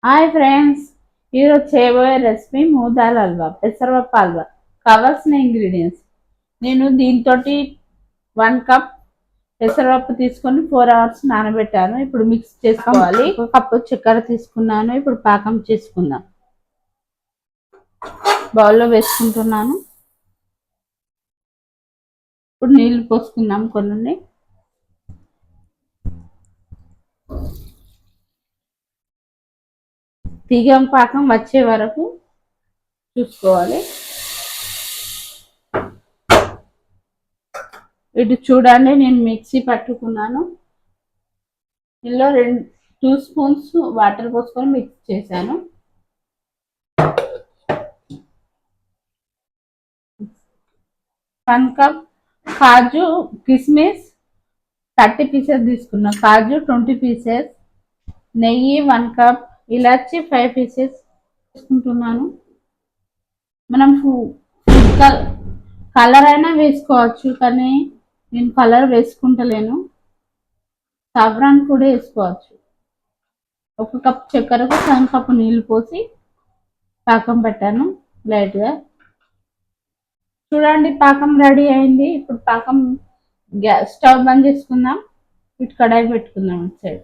Hi friends, ఈరోజు చేయబోయే recipe మూదాల halwa, పెసరపప్పు హల్వా. కావాల్సిన ఇంగ్రీడియంట్స్: నేను దీంతో 1 కప్ పెసరపప్పు తీసుకొని 4 hours నానబెట్టాను. ఇప్పుడు మిక్స్ చేసుకోవాలి. 1 కప్పు చక్కెర తీసుకున్నాను. ఇప్పుడు పాకం చేసుకుందాం. బౌల్లో వేసుకుంటున్నాను. ఇప్పుడు నీళ్లు పోసుకుందాం కొన్ని. తీగం పాకం వచ్చే వరకు చూసుకోవాలి. ఇటు చూడండి, నేను మిక్సీ పట్టుకున్నాను. ఇందులో 2 స్పూన్స్ వాటర్ పోసుకొని మిక్స్ చేశాను. 1 కప్ కాజు కిస్మిస్ 30 పీసెస్ తీసుకున్నా. కాజు 20 పీసెస్, నెయ్యి 1 కప్, ఇలాచి 5 పీసెస్ తీసుకుంటున్నాను. మనం ఫుడ్ కలర్ అయినా వేసుకోవచ్చు, కానీ నేను కలర్ వేసుకుంటలేను. సాఫ్రాన్ కూడా వేసుకోవచ్చు. 1 కప్ చక్కెరకు 1 కప్ నీళ్ళు పోసి పాకం పెట్టాను లైట్గా. చూడండి, పాకం రెడీ అయింది. ఇప్పుడు పాకం స్టవ్ బంద్ చేసుకుందాం. ఇటు కడాయి పెట్టుకుందాం. సైడ్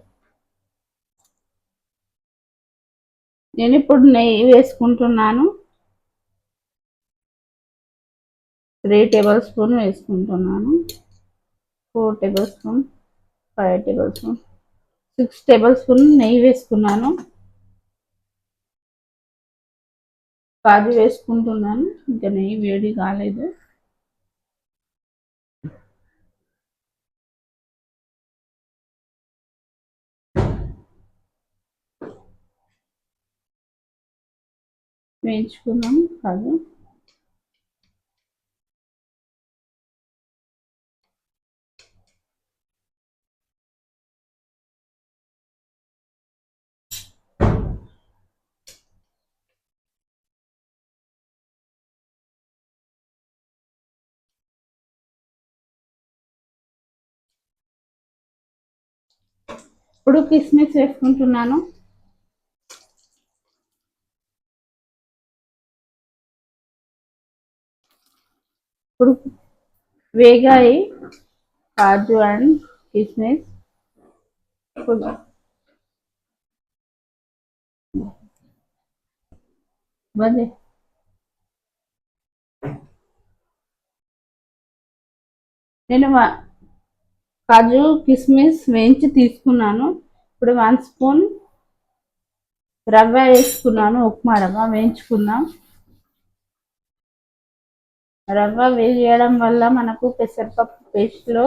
నేను ఇప్పుడు నెయ్యి వేసుకుంటున్నాను. 3 టేబుల్ స్పూన్ వేసుకుంటున్నాను. 4 table spoon, 5 table spoon, 6 table spoon నెయ్యి వేసుకున్నాను. కాజు వేసుకుంటున్నాను. ఇంకా నెయ్యి వేడి కాలేదు. వేయించుకుందాం కాజు. ఇప్పుడు కిస్మిస్ వేసుకుంటున్నాను. ఇప్పుడు వేగాయి కాజు అండ్ కిస్మిస్. నేను కాజు కిస్మిస్ వేయించి తీసుకున్నాను. ఇప్పుడు 1 స్పూన్ రవ్వ వేసుకున్నాను. ఉప్మా రవ్వ వేయించుకుందాం. రవ్వ వేయడం వల్ల మనకు పెసరపప్పు పేస్ట్లో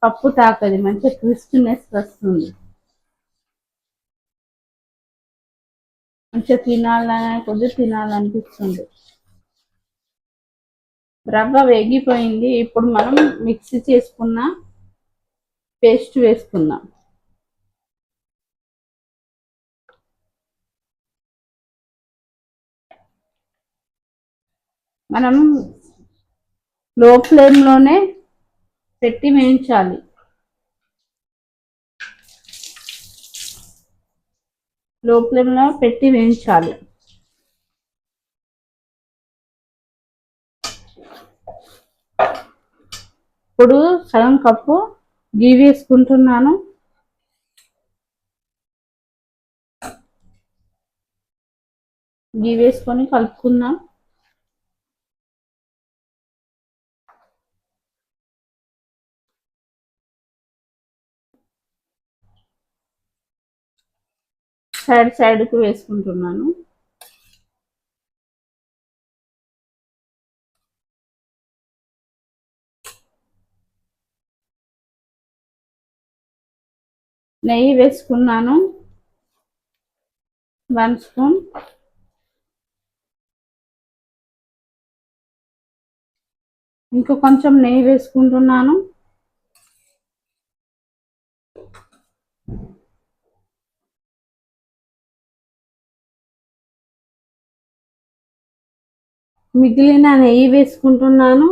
పప్పు తాకది, మంచిగా క్రిస్పీనెస్ వస్తుంది. మంచిగా తినాలనిపిస్తుంది. రవ్వ వేగిపోయింది. ఇప్పుడు మనం మిక్సీ చేసుకున్న పేస్ట్ వేసుకుందాం. మనం లో ఫ్లేమ్లోనే పెట్టి వేయించాలి. లో ఫ్లేమ్లో పెట్టి వేయించాలి. ఇప్పుడు 1/2 కప్పు గీ వేసుకుంటున్నాను. గీ వేసుకొని కలుపుకుందాం. సైడ్కు వేసుకుంటున్నాను. నెయ్యి వేసుకున్నాను 1 స్పూన్. ఇంకా కొంచెం నెయ్యి వేసుకుంటున్నాను. మిగిలిన నెయ్యి వేసుకుంటున్నాను.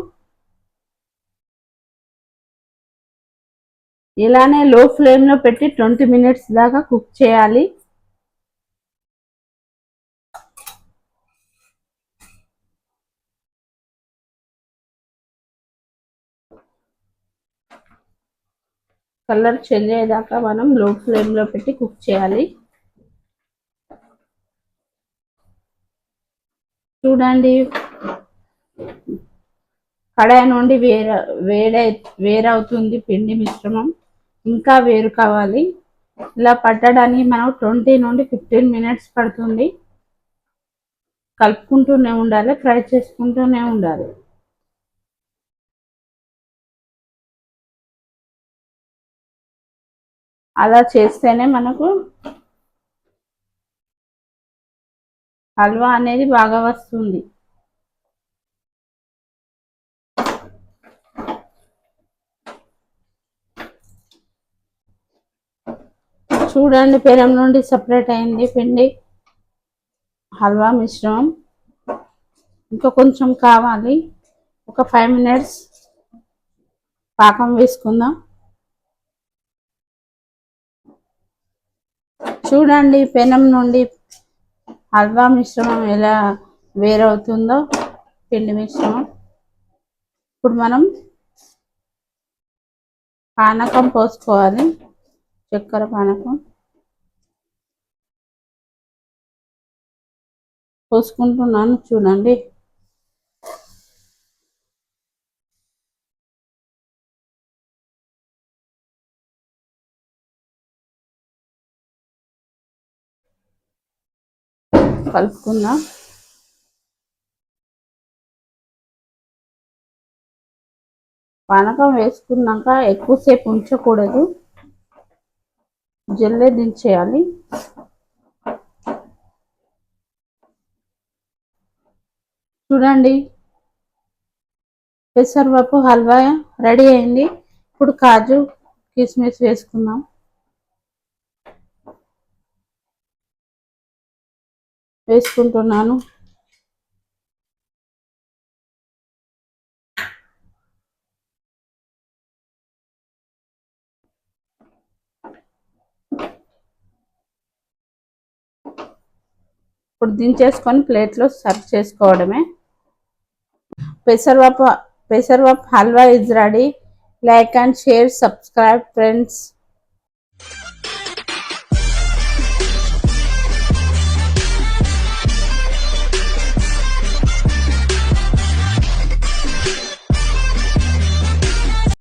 ఇలానే లో ఫ్లేమ్లో పెట్టి 20 minutes దాకా కుక్ చేయాలి. కలర్ చేంజ్ అయ్యేదాకా మనం లో ఫ్లేమ్లో పెట్టి కుక్ చేయాలి. చూడండి, కడాయి నుండి వేరవుతుంది పిండి మిశ్రమం. ఇంకా వేరు కావాలి. ఇలా పట్టడానికి మనం 20 నుండి 15 మినిట్స్ పడుతుంది. కలుపుకుంటూనే ఉండాలి, ఫ్రై చేసుకుంటూనే ఉండాలి. అలా చేస్తేనే మనకు హల్వా అనేది బాగా వస్తుంది. చూడండి, పెనం నుండి సపరేట్ అయింది పిండి హల్వా మిశ్రమం. ఇంకా కొంచెం కావాలి. ఒక 5 మినిట్స్ పాకం వేసుకుందాం. చూడండి, పెనం నుండి హల్వా మిశ్రమం ఎలా వేరవుతుందో పిండి మిశ్రమం. ఇప్పుడు మనం పానకం పోసుకోవాలి, చక్కెర పానకం పోసుకుంటున్నాను. చూడండి, కలుపుకుందాం. పానకం వేసుకున్నాక ఎక్కువసేపు ఉంచకూడదు, జల్లే దించేయాలి. చూడండి, పెసరపప్పు హల్వా రెడీ అయింది. ఇప్పుడు కాజు కిస్మిస్ వేసుకుందాం. వేసుకుంటున్నాను. ఇప్పుడు దించేసుకొని ప్లేట్లో సర్వ్ చేసుకోవడమే. పెసరపప్పు halwa is ready. Like and share, subscribe friends.